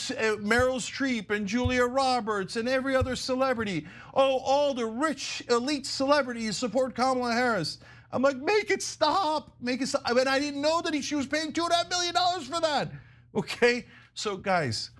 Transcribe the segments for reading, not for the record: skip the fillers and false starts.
Meryl Streep and Julia Roberts and every other celebrity. Oh, all the rich elite celebrities support Kamala Harris. I'm like, make it stop, make it stop. I mean, I didn't know that she was paying $2.5 million for that. Okay, so guys,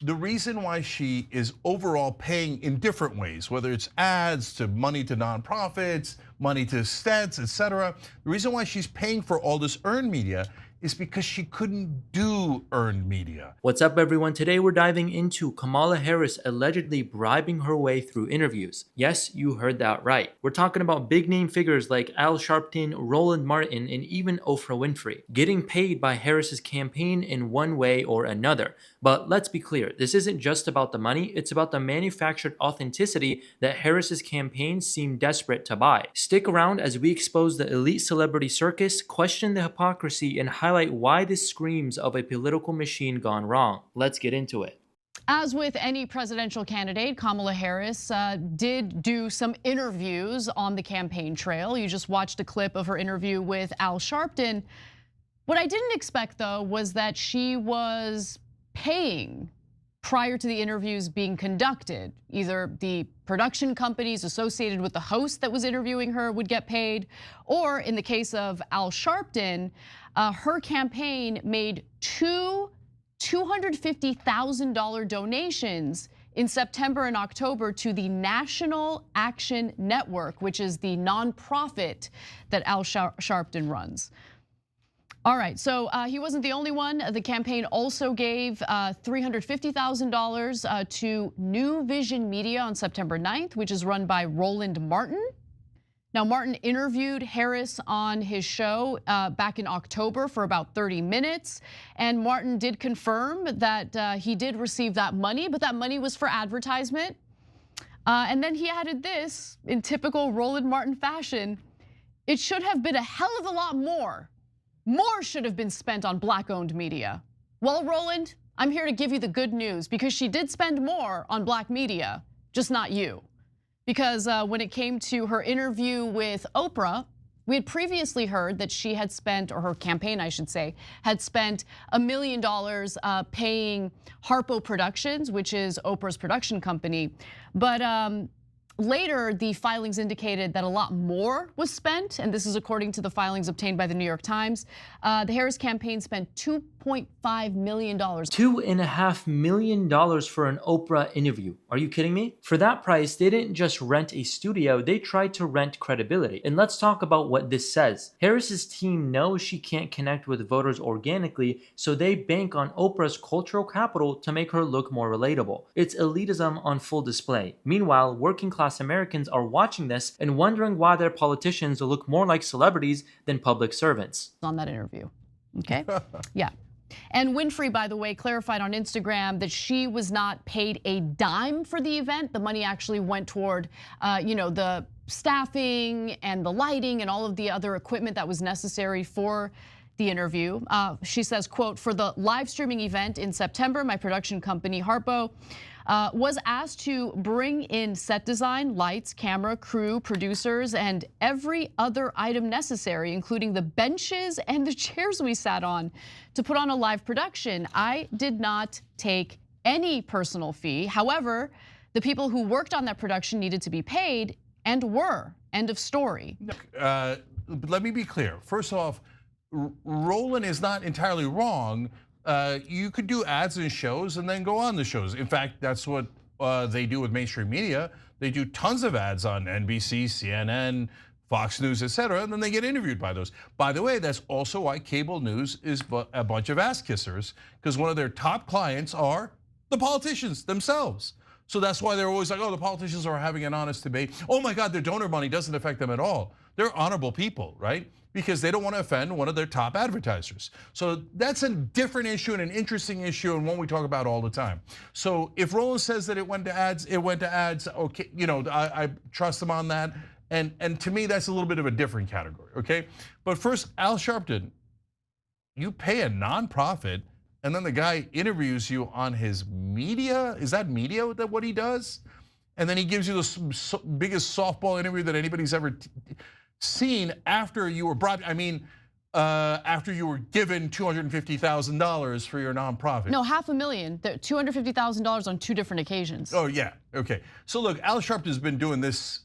the reason why she is overall paying in different ways, whether it's ads to money to nonprofits, money to stats, etc. The reason why she's paying for all this earned media is because she couldn't do earned media. What's up, everyone? Today we're diving into Kamala Harris allegedly bribing her way through interviews. Yes, you heard that right. We're talking about big name figures like Al Sharpton, Roland Martin, and even Oprah Winfrey getting paid by Harris's campaign in one way or another. But let's be clear, this isn't just about the money, it's about the manufactured authenticity that Harris's campaign seemed desperate to buy. Stick around as we expose the elite celebrity circus, question the hypocrisy, and highlight why this screams of a political machine gone wrong. Let's get into it. As with any presidential candidate, Kamala Harris did do some interviews on the campaign trail. You just watched a clip of her interview with Al Sharpton. What I didn't expect, though, was that she was paying prior to the interviews being conducted. Either the production companies associated with the host that was interviewing her would get paid, or in the case of Al Sharpton, her campaign made two $250,000 donations in September and October to the National Action Network, which is the nonprofit that Al Sharpton runs. All right, so he wasn't the only one. The campaign also gave $350,000 to New Vision Media on September 9th, which is run by Roland Martin. Now, Martin interviewed Harris on his show back in October for about 30 minutes. And Martin did confirm that he did receive that money, but that money was for advertisement. And then he added this in typical Roland Martin fashion: it should have been a hell of a lot more. More should have been spent on Black-owned media. Well, Roland, I'm here to give you the good news, because she did spend more on Black media, just not you. Because when it came to her interview with Oprah, we had previously heard that she had spent, or her campaign, I should say, had spent $1 million paying Harpo Productions, which is Oprah's production company. But later, the filings indicated that a lot more was spent, and this is according to the filings obtained by the New York Times. The Harris campaign spent $2.5 million. $2.5 million for an Oprah interview. Are you kidding me? For that price, they didn't just rent a studio, they tried to rent credibility. And let's talk about what this says. Harris's team knows she can't connect with voters organically, so they bank on Oprah's cultural capital to make her look more relatable. It's elitism on full display. Meanwhile, working class Americans are watching this and wondering why their politicians look more like celebrities than public servants. On that interview, okay? Yeah. And Winfrey, by the way, clarified on Instagram that she was not paid a dime for the event. The money actually went toward, the staffing and the lighting and all of the other equipment that was necessary for the interview. She says, quote, "For the live streaming event in September, my production company, Harpo, was asked to bring in set design, lights, camera, crew, producers, and every other item necessary, including the benches and the chairs we sat on, to put on a live production. I did not take any personal fee. However, the people who worked on that production needed to be paid and were. End of story." Let me be clear. First off, Roland is not entirely wrong. You could do ads and shows and then go on the shows. In fact, that's what they do with mainstream media. They do tons of ads on NBC, CNN, Fox News, etc., and then they get interviewed by those. By the way, that's also why cable news is a bunch of ass kissers, because one of their top clients are the politicians themselves. So that's why they're always like, oh, the politicians are having an honest debate. Oh my God, their donor money doesn't affect them at all. They're honorable people, right? Because they don't want to offend one of their top advertisers. So that's a different issue and an interesting issue, and one we talk about all the time. So if Roland says that it went to ads, it went to ads. Okay, I trust him on that. And to me, that's a little bit of a different category. Okay, but first, Al Sharpton, you pay a nonprofit, and then the guy interviews you on his media. Is that media what he does? And then he gives you the biggest softball interview that anybody's ever seen after you were bribed. I mean, after you were given $250,000 for your nonprofit. No, $500,000, $250,000 on 2 different occasions. Oh yeah, okay. So look, Al Sharpton's been doing this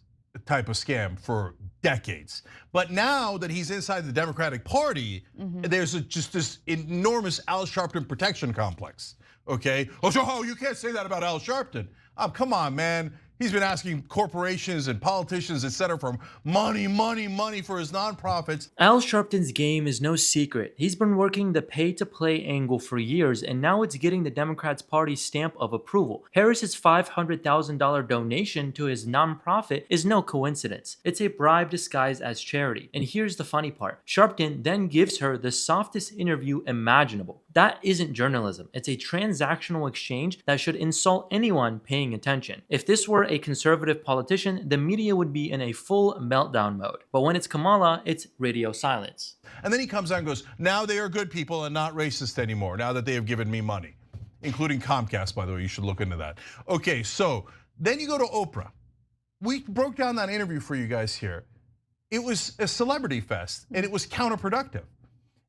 type of scam for decades. But now that he's inside the Democratic Party, there's just this enormous Al Sharpton protection complex, okay? Oh, so you can't say that about Al Sharpton. Oh, come on, man. He's been asking corporations and politicians, et cetera, for money for his nonprofits. Al Sharpton's game is no secret. He's been working the pay-to-play angle for years, and now it's getting the Democrats' party stamp of approval. Harris's $500,000 donation to his nonprofit is no coincidence. It's a bribe disguised as charity. And here's the funny part. Sharpton then gives her the softest interview imaginable. That isn't journalism. It's a transactional exchange that should insult anyone paying attention. If this were a conservative politician, the media would be in a full meltdown mode. But when it's Kamala, it's radio silence. And then he comes out and goes, now they are good people and not racist anymore, now that they have given me money. Including Comcast, by the way, you should look into that. Okay, so then you go to Oprah. We broke down that interview for you guys here. It was a celebrity fest and it was counterproductive.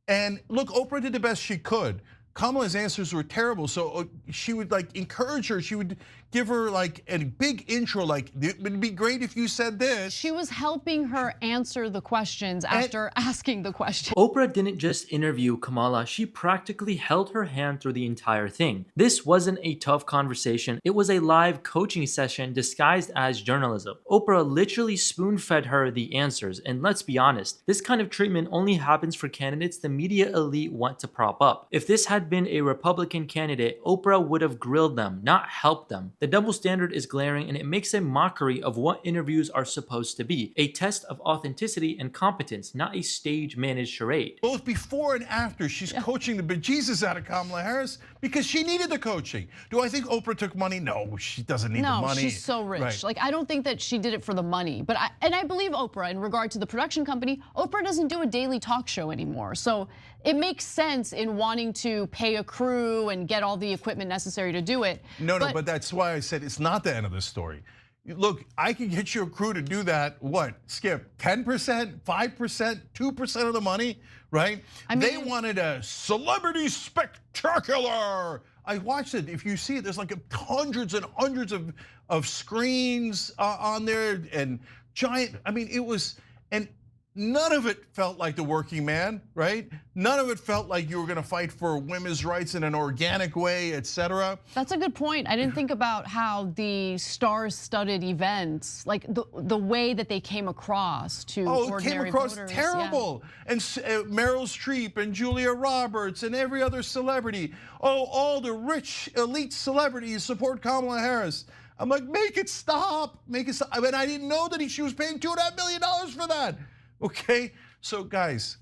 And look, Oprah did the best she could. Kamala's answers were terrible, so she would like encourage her. She would give her like a big intro, like it would be great if you said this. She was helping her answer the questions after asking the question. Oprah didn't just interview Kamala, she practically held her hand through the entire thing. This wasn't a tough conversation, it was a live coaching session disguised as journalism. Oprah literally spoon-fed her the answers, and let's be honest, this kind of treatment only happens for candidates the media elite want to prop up. If this had been a Republican candidate, Oprah would have grilled them, not helped them. The double standard is glaring and it makes a mockery of what interviews are supposed to be. A test of authenticity and competence, not a stage-managed charade. Both before and after, she's coaching the bejesus out of Kamala Harris because she needed the coaching. Do I think Oprah took money? No, she doesn't need the money. No, she's so rich. Right. Like, I don't think that she did it for the money. But I believe Oprah in regard to the production company. Oprah doesn't do a daily talk show anymore. So it makes sense in wanting to pay a crew and get all the equipment necessary to do it. No, but that's why I said it's not the end of the story. Look, I can get you a crew to do that, what, Skip, 10%, 5%, 2% of the money, right? I mean, they wanted a celebrity spectacular. I watched it, if you see it, there's like hundreds and hundreds of screens on there and giant, I mean, it was, and none of it felt like the working man, right? None of it felt like you were gonna fight for women's rights in an organic way, et cetera. That's a good point. I didn't think about how the star-studded events, like the way that they came across to ordinary voters. It came across terrible. Yeah. And Meryl Streep and Julia Roberts and every other celebrity. Oh, all the rich elite celebrities support Kamala Harris. I'm like, make it stop, make it stop. I mean, I didn't know that she was paying $2.5 million for that. Okay, so guys,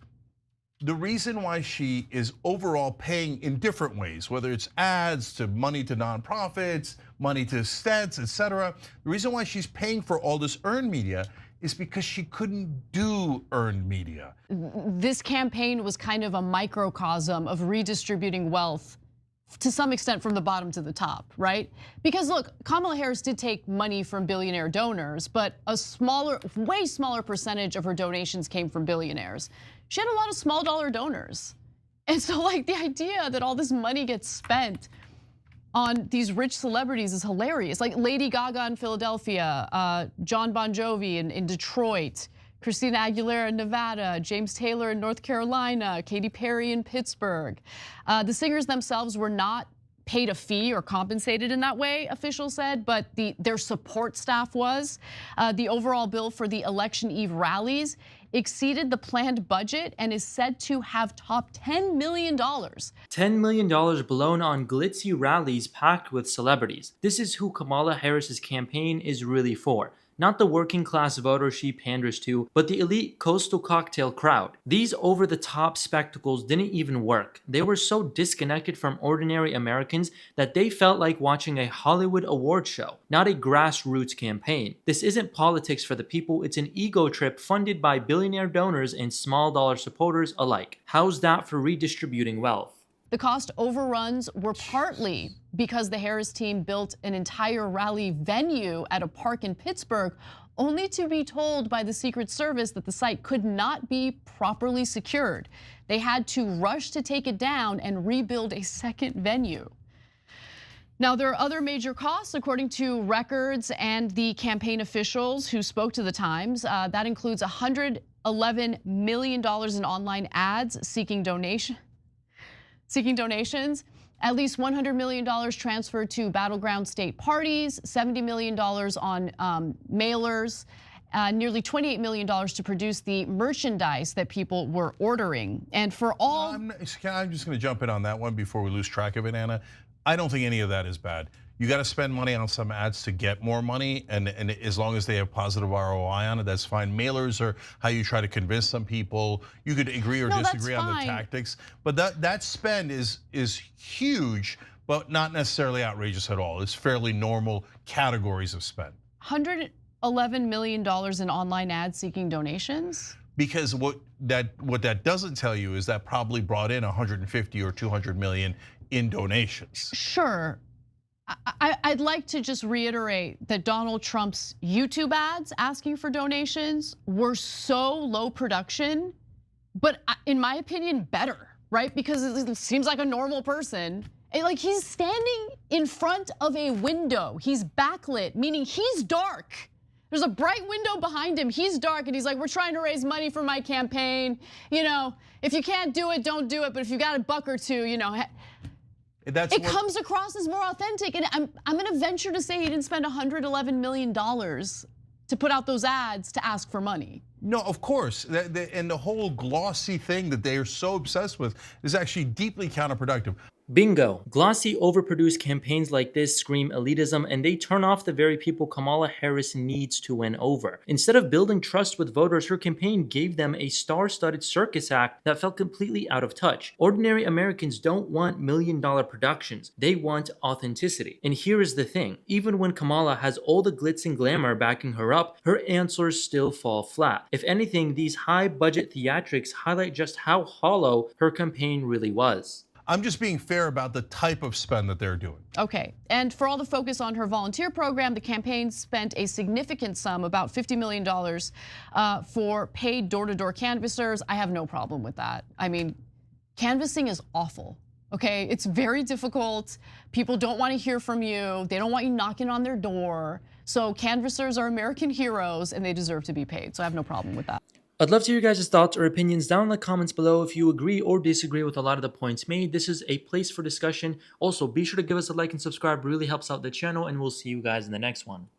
the reason why she is overall paying in different ways, whether it's ads to money to nonprofits, money to stats, et cetera, the reason why she's paying for all this earned media is because she couldn't do earned media. This campaign was kind of a microcosm of redistributing wealth to some extent from the bottom to the top, right? Because look, Kamala Harris did take money from billionaire donors, but a smaller, way smaller percentage of her donations came from billionaires. She had a lot of small dollar donors. And so like the idea that all this money gets spent on these rich celebrities is hilarious. Like Lady Gaga in Philadelphia, John Bon Jovi in Detroit, Christina Aguilera in Nevada, James Taylor in North Carolina, Katy Perry in Pittsburgh. The singers themselves were not paid a fee or compensated in that way, officials said, but their support staff was. The overall bill for the election eve rallies exceeded the planned budget and is said to have topped $10 million. $10 million blown on glitzy rallies packed with celebrities. This is who Kamala Harris's campaign is really for. Not the working class voter she panders to, but the elite coastal cocktail crowd. These over-the-top spectacles didn't even work. They were so disconnected from ordinary Americans that they felt like watching a Hollywood award show, not a grassroots campaign. This isn't politics for the people, it's an ego trip funded by billionaire donors and small dollar supporters alike. How's that for redistributing wealth? The cost overruns were partly because the Harris team built an entire rally venue at a park in Pittsburgh only to be told by the Secret Service that the site could not be properly secured. They had to rush to take it down and rebuild a second venue. Now, there are other major costs, according to records and the campaign officials who spoke to the Times. That includes $111 million in online ads seeking donations. At least $100 million transferred to battleground state parties, $70 million on mailers, nearly $28 million to produce the merchandise that people were ordering. And for all... I'm just going to jump in on that one before we lose track of it, Anna. I don't think any of that is bad. You got to spend money on some ads to get more money, and as long as they have positive ROI on it, that's fine. Mailers are how you try to convince some people. You could agree or disagree on the tactics, but that spend is huge, but not necessarily outrageous at all. It's fairly normal categories of spend. $111 million in online ads seeking donations? Because what that doesn't tell you is that probably brought in 150 or 200 million in donations. Sure. I'd like to just reiterate that Donald Trump's YouTube ads asking for donations were so low production, but in my opinion, better, right? Because it seems like a normal person. Like he's standing in front of a window. He's backlit, meaning he's dark. There's a bright window behind him. He's dark and he's like, we're trying to raise money for my campaign. You know, if you can't do it, don't do it. But if you got a buck or two, you know. It comes across as more authentic, and I'm going to venture to say he didn't spend $111 million to put out those ads to ask for money. No, of course, and the whole glossy thing that they are so obsessed with is actually deeply counterproductive. Bingo. Glossy, overproduced campaigns like this scream elitism, and they turn off the very people Kamala Harris needs to win over. Instead of building trust with voters, her campaign gave them a star-studded circus act that felt completely out of touch. Ordinary Americans don't want million-dollar productions. They want authenticity. And here is the thing. Even when Kamala has all the glitz and glamour backing her up, her answers still fall flat. If anything, these high-budget theatrics highlight just how hollow her campaign really was. I'm just being fair about the type of spend that they're doing. Okay, and for all the focus on her volunteer program, the campaign spent a significant sum, about $50 million, for paid door-to-door canvassers. I have no problem with that. I mean, canvassing is awful, okay? It's very difficult. People don't want to hear from you. They don't want you knocking on their door. So canvassers are American heroes and they deserve to be paid. So I have no problem with that. I'd love to hear your guys' thoughts or opinions down in the comments below. If you agree or disagree with a lot of the points made, this is a place for discussion. Also, be sure to give us a like and subscribe. It really helps out the channel, and we'll see you guys in the next one.